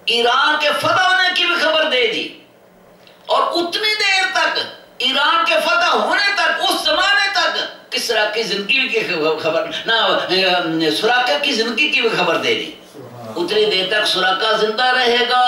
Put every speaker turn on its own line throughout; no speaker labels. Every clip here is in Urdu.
ایران کے فتح ہونے کی بھی خبر دے دی، اور اتنی دیر تک ایران کے فتح ہونے تک، اس زمانے تک کسرا کی زندگی کی خبر نہ، سراقہ کی زندگی کی بھی خبر دے دی۔ اتنی دیر تک سراقہ زندہ رہے گا،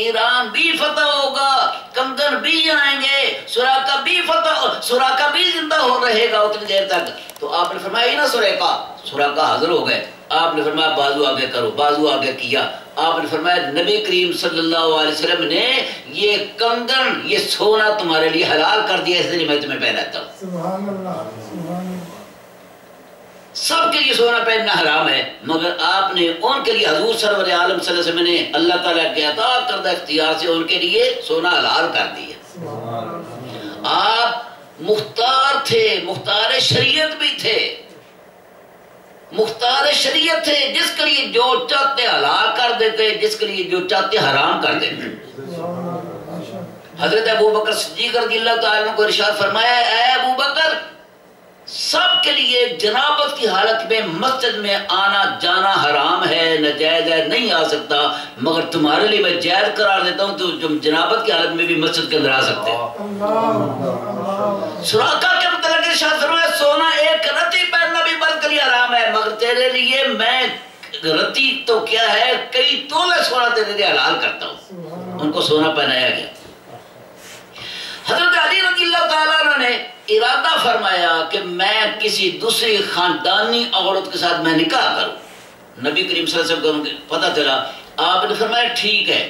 ایران بھی فتح ہوگا، کنگن بھی آئیں گے، سراقہ بھی زندہ ہو رہے گا اتنی دیر تک۔ تو آپ نے فرمایا ہی نا سراقہ حاضر ہو گئے، آپ نے فرمایا بازو آگے کرو، بازو آگے کیا۔ آپ نے فرمایا نبی کریم صلی اللہ علیہ وسلم نے یہ کنگن، یہ سونا تمہارے لیے حلال کر دیا، اس لیے میں تمہیں پہناتا ہوں۔
سبحان اللہ، سبحان اللہ۔
سب کے لیے سونا پہننا حرام ہے، مگر آپ نے ان کے لیے حضور سرور عالم صلی اللہ علیہ وسلم نے اللہ تعالیٰ کے عطا کردہ اختیار سے ان کے لیے سونا حلال کر دیا۔ آپ مختار تھے، مختار شریعت بھی تھے، مختار شریعت تھے، جس کے لیے جو چاہتے حلال کر دیتے، جس کے لیے جو چاہتے حرام کر دیتے۔ حضرت ابو بکر صدیق رضی اللہ تعالیٰ عنہ کو ارشاد فرمایا، اے ابو بکر، سب کے لیے جنابت کی حالت میں مسجد میں آنا جانا حرام ہے، ناجائز ہے، نہیں آ سکتا، مگر تمہارے لیے میں جائز قرار دیتا ہوں، تو تم جنابت کی حالت میں بھی مسجد کے اندر آ سکتے ہیں۔ سراقہ کے متعلق ارشاد فرمایا، سونا ایک رتی پہننا بھی مرد کے لیے حرام ہے، مگر تیرے لیے میں رتی تو کیا ہے، کئی تولے سونا تیرے لیے حلال کرتا ہوں۔ ان کو سونا پہنایا گیا۔ حضرت علی رضی اللہ تعالیٰ عنہ نے ارادہ فرمایا کہ میں کسی دوسری خاندانی عورت کے ساتھ میں نکاح کروں۔ نبی کریم صلی اللہ علیہ وسلم کو پتہ چلا، آپ نے فرمایا ٹھیک ہے،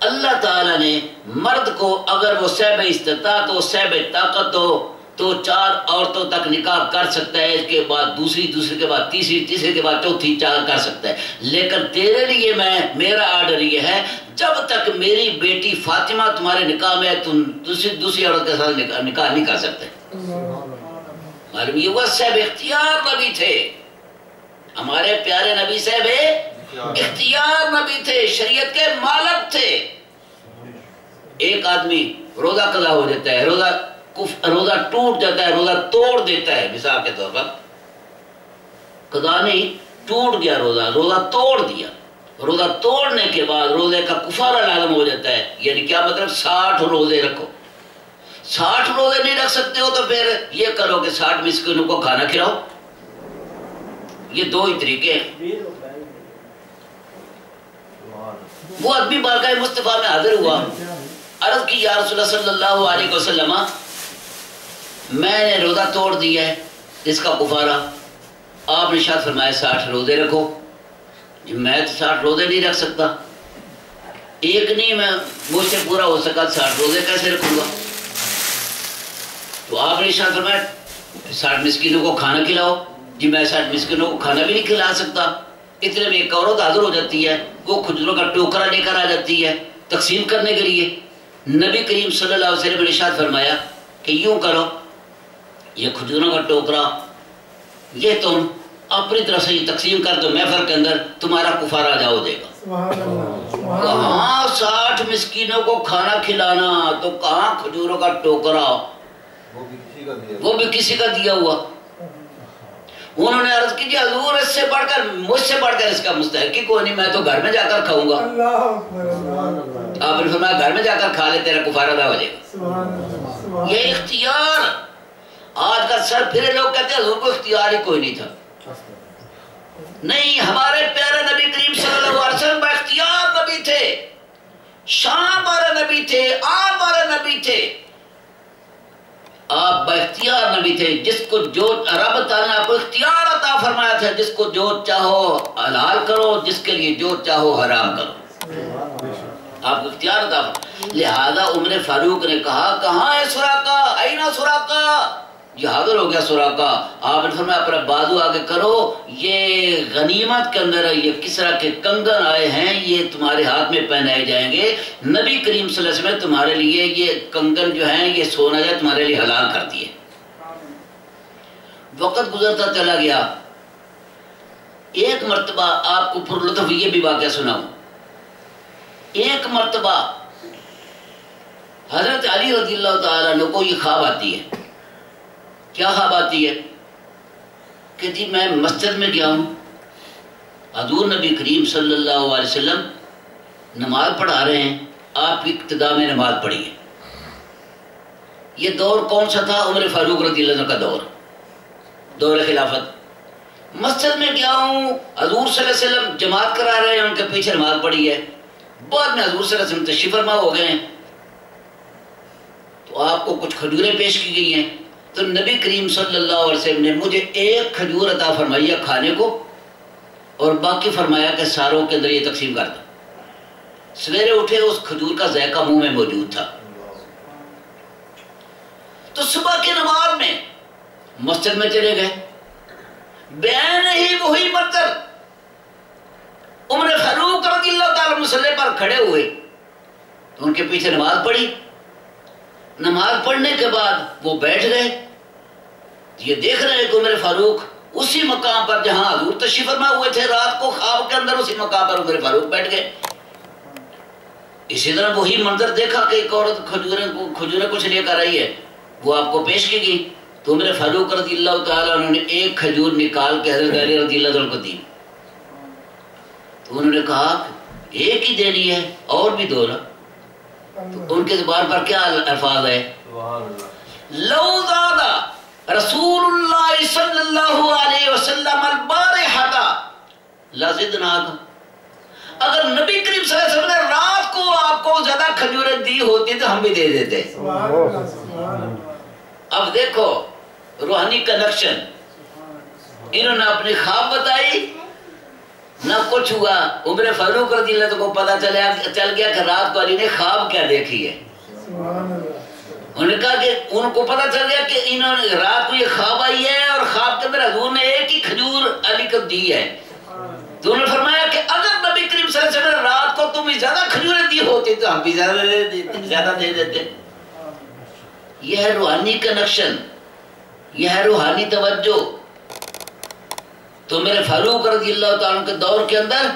اللہ تعالیٰ نے مرد کو اگر وہ صاحب استطاعت ہو، صاحب طاقت ہو، تو 4 عورتوں تک نکاح کر سکتا ہے، اس کے بعد دوسری کے بعد تیسری کے بعد چوتھی 4 کر سکتا ہے، لیکن تیرے لیے میرا آرڈر یہ ہے، جب تک میری بیٹی فاطمہ تمہارے نکاح میں ہے، تم دوسری عورت کے ساتھ نکاح نہیں کر سکتے۔ معلوم یہ ہوا صاحب اختیار نبی تھے، ہمارے پیارے نبی صاحب اختیار نبی تھے، شریعت کے مالک تھے۔ ایک آدمی روزہ قضا ہو جاتا ہے، روزہ ٹوٹ جاتا ہے، روزہ توڑ دیتا ہے، مثال کے طور پر قضا نہیں، ٹوٹ گیا روزہ توڑ دیا، روزہ توڑنے کے بعد روزے کا کفارہ لازم ہو جاتا ہے، یعنی کیا مطلب 60 روزے رکھو۔ 60 روزے نہیں رکھ سکتے ہو تو پھر یہ کرو کہ 60 مسکینوں کو کھانا کھلاؤ۔ یہ 2 ہی طریقے ہیں۔ وہ آدمی بارگاہ مصطفیٰ میں حاضر ہوا، عرض کی یا رسول اللہ صلی اللہ علیہ وسلم، میں نے روزہ توڑ دیا ہے، اس کا کفارہ۔ آپ نے ارشاد فرمایا 60 روزے رکھو۔ میں تو 60 روزے نہیں رکھ سکتا، ایک نہیں میں مجھ سے پورا ہو سکا، 60 روزے کیسے رکھوں گا؟ تو آپ نے ارشاد فرمایا 60 مسکینوں کو کھانا کھلاؤ۔ جی میں 60 مسکینوں کو کھانا بھی نہیں کھلا سکتا۔ اتنے میں ایک عورت حاضر ہو جاتی ہے، وہ کھجوروں کا ٹوکرا لے کر آ جاتی ہے تقسیم کرنے کے لیے۔ نبی کریم صلی اللہ علیہ وسلم نے ارشاد فرمایا کہ یوں کرو، یہ کھجوروں کا ٹوکرا یہ تم اپنی طرف سے یہ تقسیم کر دو، محفل کے اندر تمہارا کفارہ ادا ہو جائے گا۔ کہاں 60 مسکینوں کو کھانا کھلانا، تو کہاں کھجوروں کا ٹوکرا، وہ بھی کسی کا دیا ہوا۔ انہوں نے عرض کی حضور اس سے بڑھ کر، مجھ سے بڑھ کر اس کا مستحق کوئی نہیں، میں تو گھر میں جا کر کھاؤں گا۔ آپ نے فرمایا گھر میں جا کر کھا لے، تیرا کفارہ ادا ہو جائے گا۔ یہ اختیار، آج کل سر پھرے لوگ کہتے ہیں حضور کو اختیار ہی کوئی نہیں تھا۔ نہیں، ہمارے پیارے نبی کریم صلی اللہ علیہ وسلم با اختیار نبی تھے، شان والے نبی تھے، آن والے نبی تھے۔ آپ با اختیار نبی تھے، جس کو جو رب تعالیٰ نے آپ کو اختیار عطا فرمایا تھا، جس کو جو چاہو حلال کرو، جس کے لیے جو چاہو حرام کرو، آپ کو اختیار عطا۔ لہذا عمر فاروق نے کہا کہاں ہے سراقہ، اینا سراقہ؟ یہ حاضر ہو گیا سراقہ۔ آپ نے فرمایا اپنا بازو آگے کرو، یہ غنیمت کے اندر یہ کسرا کے کنگن آئے ہیں، یہ تمہارے ہاتھ میں پہنائے جائیں گے۔ نبی کریم صلی اللہ علیہ وسلم تمہارے لیے یہ کنگن جو ہیں، یہ سونا جو تمہارے لیے حلال کر دیے۔ وقت گزرتا چلا گیا۔ ایک مرتبہ آپ کو پر لطف یہ بھی واقعہ سناؤں۔ ایک مرتبہ حضرت علی رضی اللہ تعالیٰ عنہ کو یہ خواب آتی ہے۔ کیا خواب آتی ہے کہ جی میں مسجد میں گیا ہوں، حضور نبی کریم صلی اللہ علیہ وسلم نماز پڑھا رہے ہیں، آپ کی ابتدا میں نماز پڑھی ہے۔ یہ دور کون سا تھا؟ عمر فاروق رضی اللہ عنہ کا دور خلافت۔ مسجد میں گیا ہوں، حضور صلی اللہ علیہ وسلم جماعت کرا رہے ہیں، ان کے پیچھے نماز پڑھی ہے، بعد میں حضور صلی اللہ علیہ وسلم تشریف فرما ہو گئے ہیں، تو آپ کو کچھ کھجوریں پیش کی گئی ہیں، تو نبی کریم صلی اللہ علیہ وسلم نے مجھے ایک کھجور عطا فرمائی ہے کھانے کو، اور باقی فرمایا کہ ساروں کے اندر یہ تقسیم کر دو۔ سویرے اٹھے اس کھجور کا ذائقہ منہ میں موجود تھا۔ تو صبح کی نماز میں مسجد میں چلے گئے، بیان ہی وہی منظر، عمر فاروق رضی اللہ تعالیٰ مصلی پر کھڑے ہوئے تو ان کے پیچھے نماز پڑھی۔ نماز پڑھنے کے بعد وہ بیٹھ گئے، یہ دیکھ رہے ہیں کہ عمر فاروق اسی مقام پر جہاں حضور تشریف فرما ہوئے تھے رات کو خواب کے اندر، اسی مقام پر عمر فاروق بیٹھ گئے۔ اسی طرح وہی منظر دیکھا کہ ایک عورت کھجوریں کچھ لے کر آئی ہے، وہ آپ کو پیش کی گئی، تو عمر فاروق رضی اللہ تعالیٰ انہوں نے ایک کھجور نکال کے حضرت علی رضی اللہ عنہ کو دی، تو انہوں نے کہا ایک ہی دینی ہے اور بھی دو نا۔ تو ان کے زبان پر کیا الفاظ ہے؟ لو زادہ رسول اللہ صلی اللہ علیہ وسلم البارحہ لازدناک، اگر نبی کریم صلی اللہ علیہ وسلم نے رات کو آپ کو زیادہ کھجوریں دی ہوتی تو ہم بھی دے دیتے۔ اب دیکھو روحانی کنیکشن، انہوں نے اپنی خواب بتائی، نہ کچھ ہوا، عمر فاروق رضی اللہ عنہ کو پتا چل گیا کہ رات کو علی نے خواب کیا دیکھی ہے۔ انہوں نے کہا کہ ان کو پتا چل گیا کہ انہوں نے رات کو یہ خواب آئی ہے اور خواب کے اندر حضور نے ایک ہی کھجور علی کو دی ہے، تو انہوں نے فرمایا کہ اگر نبی کریم صلی اللہ علیہ وسلم نے رات کو تمہیں زیادہ کھجوریں دی ہوتی تو ہم بھی زیادہ دے دیتے۔ یہ ہے روحانی کنیکشن، یہ ہے روحانی توجہ۔ تو میرے فاروق رضی اللہ تعالیٰ کے دور کے اندر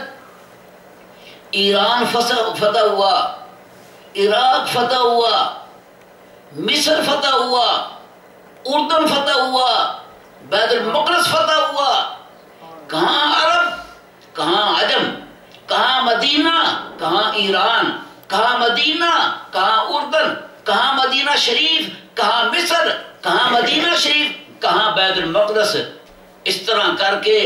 ایران فتح ہوا، عراق فتح ہوا، مصر فتح ہوا، اردن فتح ہوا، بیت المقدس فتح ہوا، کہاں عرب، کہاں عجم، کہاں مدینہ، کہاں ایران، کہاں مدینہ، کہاں اردن، کہاں مدینہ شریف، کہاں مصر، کہاں مدینہ شریف، کہاں بیت المقدس۔ اس طرح کر کے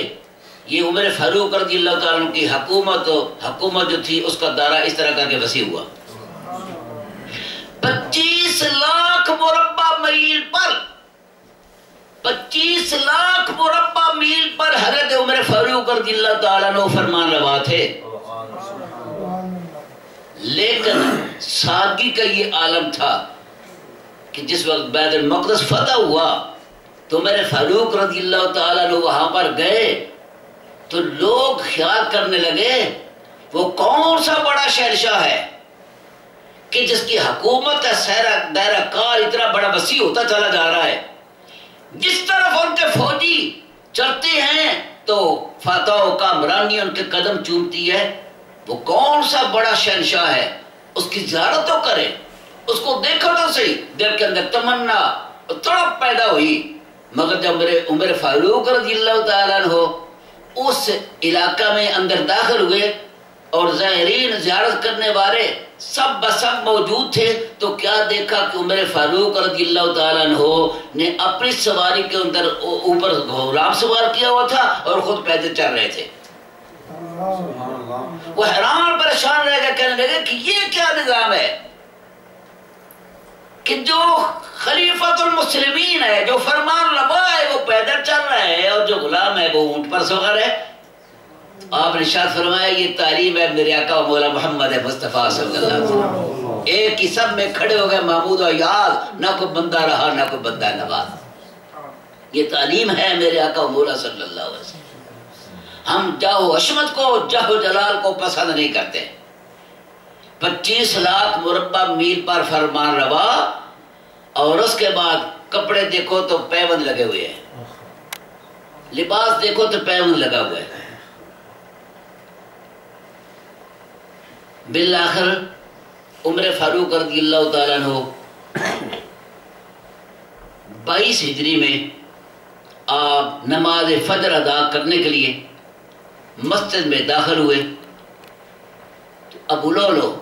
یہ عمر فاروق رضی اللہ تعالیٰ عنہ کی حکومت جو تھی اس کا دائرہ اس طرح کر کے وسیع ہوا۔ 25 لاکھ مربع میل پر 25 لاکھ مربع میل پر حضرت عمر فاروق رضی اللہ تعالیٰ عنہ فرمان روا تھے، لیکن سادگی کا یہ عالم تھا کہ جس وقت بیت المقدس فتح ہوا تو میرے فاروق رضی اللہ تعالیٰ عنہ وہاں پر گئے تو لوگ خیال کرنے لگے وہ کون سا بڑا شہنشاہ ہے کہ جس کی حکومت کا دائرہ کار اتنا بڑا وسیع ہوتا چلا جا رہا ہے، جس طرف ان کے فوجی چلتے ہیں تو فاتح و کامرانی ان کے قدم چومتی ہے، وہ کون سا بڑا شہنشاہ ہے، اس کی زیارت تو کرے، اس کو دیکھو تو صحیح۔ دل کے اندر تمنا اور تڑپ پیدا ہوئی، مگر جب عمر فاروق رضی اللہ تعالیٰ عنہ اس علاقہ میں اندر داخل ہوئے اور زائرین زیارت کرنے والے سب بسب موجود تھے تو کیا دیکھا کہ عمر فاروق رضی اللہ تعالیٰ عنہ نے اپنی سواری کے اندر اوپر غلام سوار کیا ہوا تھا اور خود پیدل چل رہے تھے۔ وہ حیران اور پریشان رہ گئے، کہنے لگے کہ یہ کیا نظام ہے کہ جو خلیفۃ المسلمین ہے، جو فرمان روا ہے وہ پیدل چل رہا ہے اور جو غلام ہے وہ اونٹ پر سوار ہے۔ آپ نے ارشاد فرمایا یہ تعلیم ہے میرے آقا و مولا محمد مصطفیٰ صلی اللہ علیہ وسلم۔ ایک ہی سب میں کھڑے ہو گئے محمود و یاد، نہ کوئی بندہ رہا نہ کوئی بندہ نواز۔ یہ تعلیم ہے میرے آقا و مولا صلی اللہ علیہ وسلم۔ ہم جاہ و عظمت کو، جاہ و جلال کو پسند نہیں کرتے۔ 25 لاکھ مربع میل پر فرمان روا، اور اس کے بعد کپڑے دیکھو تو پیوند لگے ہوئے ہیں، لباس دیکھو تو پیوند لگا ہوا ہے۔ بالآخر عمر فاروق رضی اللہ تعالیٰ عنہ 22 ہجری میں آپ نماز فجر ادا کرنے کے لیے مسجد میں داخل ہوئے ابو لولو